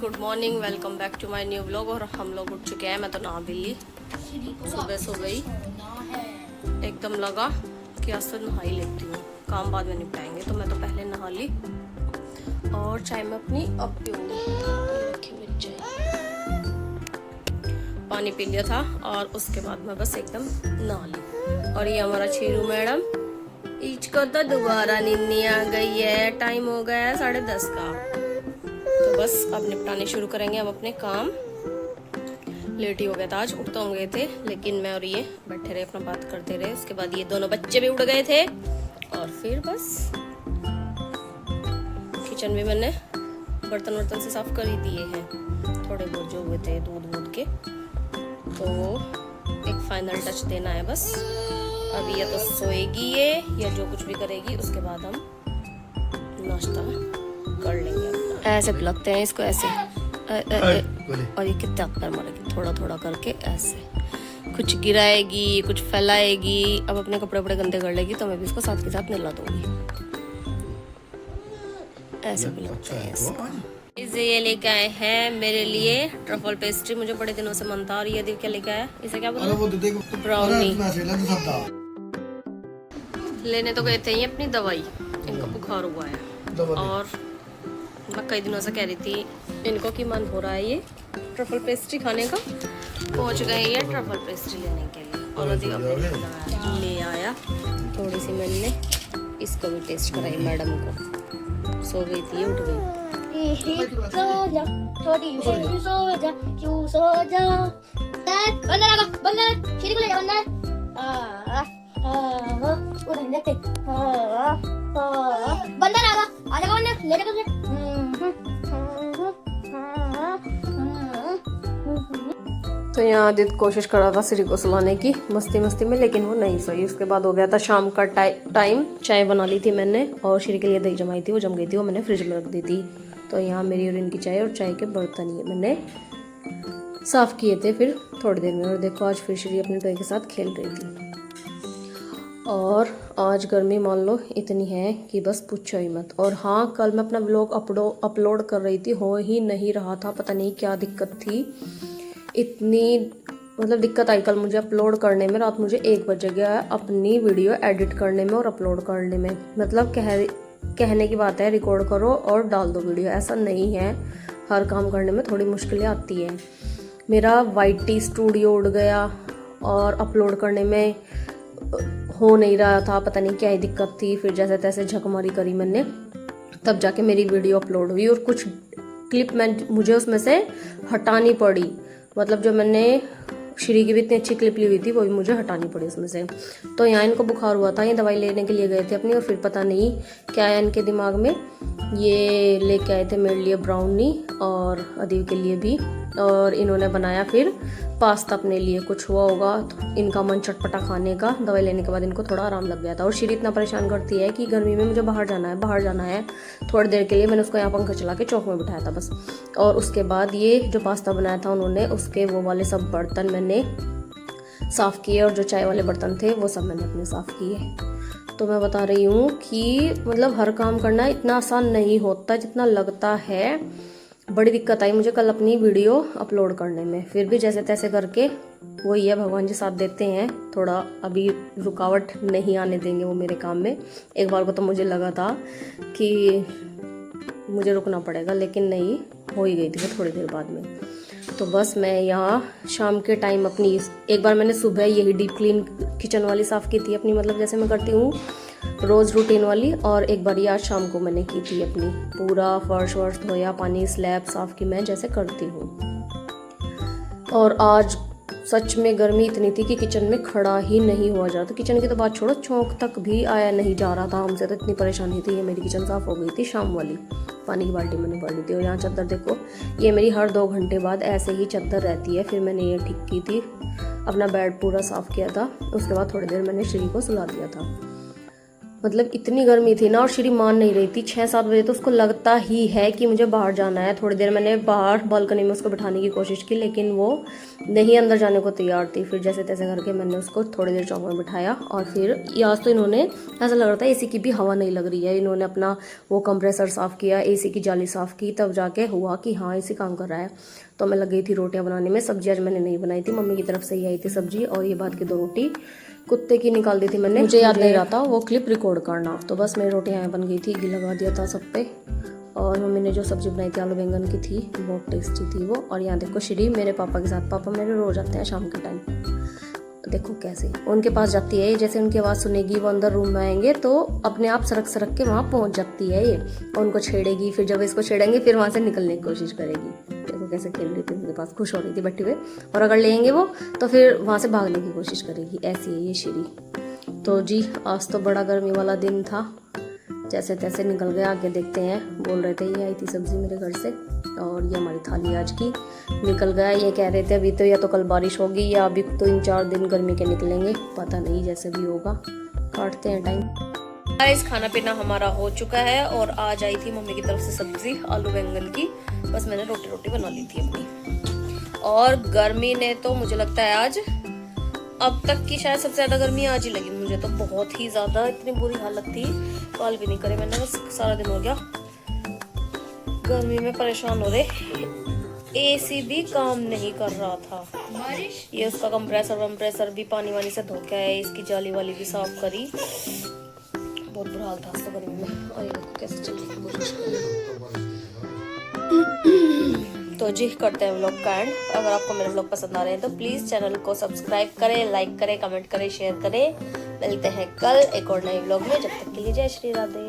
Good morning, welcome back to my new vlog. और हम लोग उठ चुके हैं। मैं तो नहा भी ली, सुबह सो गई। एकदम लगा कि आज तो नहा ही लेती हूँ, काम बाद में निपटाएंगे। तो मैं तो पहले नहा ली और चाय में अपनी अब पीऊँगी। पानी पी लिया था और उसके बाद मैं बस एकदम नहा ली। और ये हमारा छीरू मैडम, इसको तो दोबारा नींद आ गई है। टाइम हो गया है 10:30 का। तो बस अब निपटाने शुरू करेंगे हम अपने काम। लेट ही हो गया था आज, उठ तो गए थे लेकिन मैं और ये बैठे रहे, अपना बात करते रहे। उसके बाद ये दोनों बच्चे भी उठ गए थे और फिर बस किचन भी मैंने बर्तन वर्तन से साफ कर ही दिए हैं, थोड़े बहुत जो हुए थे दूध के। तो एक फाइनल टच देना है बस। अभी या तो सोएगी ये या जो कुछ भी करेगी, उसके बाद हम नाश्ता कर लेंगे अपना। ऐसे पिलाते हैं इसको, ऐसे और ये कितना कर मारेगी, थोड़ा थोड़ा करके ऐसे। कुछ गिराएगी, कुछ फैलाएगी। अब अपने कपड़े वपड़े गंदे कर लेगी तो मैं भी इसको साथ के साथ नहला दूंगी। ऐसे पिलाते हैं इसको। इसे ये लेके आए हैं मेरे लिए ट्रफल पेस्ट्री, मुझे बड़े दिनों से मन था। और ये क्या लेके आया, इसे क्या बोलते हैं, ब्राउनी। लेने तो गए थे ये अपनी दवाई, इनको बुखार हुआ है और मैं कई दिनों से कह रही थी इनको कि मन हो रहा है ये ट्रफल पेस्ट्री खाने का। पहुंच गए ये ट्रफल पेस्ट्री लेने के लिए और ले आया। थोड़ी सी मैंने इसको भी टेस्ट कराई मैडम को। सो गई थी, उठ गई। बंदर आगा आ जाएगा, बंदर ले जाएगा। तो यहाँ आदित्य कोशिश कर रहा था श्री को सुलाने की मस्ती में, लेकिन वो नहीं सोई। उसके बाद हो गया था शाम का टाइम। चाय बना ली थी मैंने और श्री के लिए दही जमाई थी, वो जम गई थी, वो मैंने फ्रिज में रख दी थी। तो यहाँ मेरी और इनकी चाय और चाय के बर्तन ये मैंने साफ किए थे फिर थोड़ी देर में। और देखो आज फिर श्री अपने टॉय के साथ खेल रही थी। और आज गर्मी मान लो इतनी है कि बस पूछो ही मत। और हाँ, कल मैं अपना व्लॉग अपलोड कर रही थी, हो ही नहीं रहा था, पता नहीं क्या दिक्कत थी। इतनी मतलब दिक्कत आई कल मुझे अपलोड करने में। रात मुझे 1 बज गया अपनी वीडियो एडिट करने में और अपलोड करने में। मतलब कहने की बात है, रिकॉर्ड करो और डाल दो वीडियो, ऐसा नहीं है। हर काम करने में थोड़ी मुश्किलें आती हैं। मेरा YT स्टूडियो उड़ गया और अपलोड करने में हो नहीं रहा था, पता नहीं क्या ही दिक्कत थी। फिर जैसे तैसे झकमारी करी मैंने, तब जाके मेरी वीडियो अपलोड हुई। और कुछ क्लिप मुझे उसमें से हटानी पड़ी, मतलब जो मैंने श्री की भी इतनी अच्छी क्लिप ली हुई थी वो भी मुझे हटानी पड़ी उसमें से। तो यहाँ इनको बुखार हुआ था, ये दवाई लेने के लिए गए थे अपनी, और फिर पता नहीं क्या आया इनके दिमाग में। ये लेके आए थे मेरे लिए ब्राउनी और अदीब के लिए भी, और इन्होंने बनाया फिर पास्ता अपने लिए। कुछ हुआ होगा तो इनका मन चटपटा खाने का। दवाई लेने के बाद इनको थोड़ा आराम लग गया था। और श्री इतना परेशान करती है कि गर्मी में मुझे बाहर जाना है। थोड़ी देर के लिए मैंने उसको यहाँ पंखा चला के चौक में बिठाया था बस। और उसके बाद ये जो पास्ता बनाया था उन्होंने, उसके वो वाले सब बर्तन मैंने साफ़ किए, और जो चाय वाले बर्तन थे वो सब मैंने अपने साफ़ किए। तो मैं बता रही हूँ कि मतलब हर काम करना इतना आसान नहीं होता जितना लगता है। बड़ी दिक्कत आई मुझे कल अपनी वीडियो अपलोड करने में। फिर भी जैसे तैसे करके, वही है, भगवान जी साथ देते हैं। थोड़ा अभी रुकावट नहीं आने देंगे वो मेरे काम में। एक बार को तो मुझे लगा था कि मुझे रुकना पड़ेगा, लेकिन नहीं, हो ही गई थी वो थोड़ी देर बाद में। तो बस मैं यहाँ शाम के टाइम अपनी एक बार मैंने सुबह यही डीप क्लीन किचन वाली साफ़ की थी अपनी, मतलब जैसे मैं करती हूँ रोज़ रूटीन वाली। और एक बार आज शाम को मैंने की थी अपनी, पूरा फर्श वर्श धोया, पानी स्लैब साफ़ की मैं जैसे करती हूँ। और आज सच में गर्मी इतनी थी कि किचन में खड़ा ही नहीं हुआ जा रहा था। किचन की तो बात छोड़ो, चौंक तक भी आया नहीं जा रहा था हमसे, तो इतनी परेशानी थी। ये मेरी किचन साफ़ हो गई थी शाम वाली, पानी की बाल्टी मैंने भर ली थी। और यहाँ चादर देखो, ये मेरी हर 2 घंटे बाद ऐसे ही चादर रहती है। फिर मैंने ये ठीक की थी, अपना बेड पूरा साफ़ किया था। उसके बाद थोड़ी देर मैंने श्री को सुला दिया था। मतलब इतनी गर्मी थी ना, और श्री मान नहीं रही थी। 6-7 बजे तो उसको लगता ही है कि मुझे बाहर जाना है। थोड़ी देर मैंने बाहर बालकनी में उसको बिठाने की कोशिश की, लेकिन वो नहीं अंदर जाने को तैयार थी। फिर जैसे तैसे करके मैंने उसको थोड़ी देर चौक में बिठाया, और फिर आज तो इन्होंने, ऐसा लग रहा था एसी की भी हवा नहीं लग रही है। इन्होंने अपना वो कंप्रेसर साफ़ किया, एसी की जाली साफ़ की, तब जाके हुआ कि हाँ एसी काम कर रहा है। तो मैं लग गई थी रोटियाँ बनाने में। सब्जी आज मैंने नहीं बनाई थी, मम्मी की तरफ से ही आई थी सब्जी। और ये बात की 2 रोटी कुत्ते की निकाल दी थी मैंने, मुझे याद नहीं रहा था वो क्लिप रिकॉर्ड करना। तो बस मेरी रोटियाँ बन गई थी, घी लगा दिया था सब पे। और मम्मी ने जो सब्जी बनाई थी आलू बैंगन की थी, बहुत टेस्टी थी वो। और यहाँ देखो श्री मेरे पापा के साथ, पापा मेरे रोज आते हैं शाम के टाइम। देखो कैसे उनके पास जाती है, जैसे उनकी आवाज़ सुनेगी वो अंदर रूम में आएंगे तो अपने आप सरक सरक के वहाँ पहुँच जाती है ये, और उनको छेड़ेगी। फिर जब इसको छेड़ेंगे फिर वहाँ से निकलने की कोशिश करेगी। देखो कैसे खेल रही थी उनके पास, खुश हो रही थी बैठे हुए। और अगर लेंगे वो तो फिर वहाँ से भागने की कोशिश करेगी। ऐसी है ये श्री। तो जी आज तो बड़ा गर्मी वाला दिन था, जैसे तैसे निकल गया। आगे देखते हैं। बोल रहे थे ये आई थी सब्जी मेरे घर से, और ये हमारी थाली आज की। निकल गया। ये कह रहे थे अभी तो या तो कल बारिश होगी या अभी तो 3-4 दिन गर्मी के निकलेंगे, पता नहीं जैसे भी होगा। काटते हैं टाइम। गाइस खाना पीना हमारा हो चुका है, और आज आई थी मम्मी की तरफ से सब्जी आलू बैंगन की। बस मैंने रोटी बना ली थी अपनी। और गर्मी ने तो मुझे लगता है आज अब तक की शायद सबसे ज्यादा गर्मी आज ही लगी मुझे तो, बहुत ही ज्यादा। इतनी बुरी हालत थी, कॉल भी नहीं करे मैंने, बस सारा दिन हो गया गर्मी में परेशान हो रहे। एसी भी काम नहीं कर रहा था। ये उसका कंप्रेसर भी पानी वानी से धो के है, इसकी जाली वाली भी साफ करी। बहुत बुरा हाल था तो गर्मी में। और ये देखो कैसे चल रही है। तो जी करते हैं व्लॉग का एंड। अगर आपको मेरे व्लॉग पसंद आ रहे हैं तो प्लीज़ चैनल को सब्सक्राइब करें, लाइक करें, कमेंट करें, शेयर करें। मिलते हैं कल एक और नए व्लॉग में। जब तक के लिए जय श्री राधे।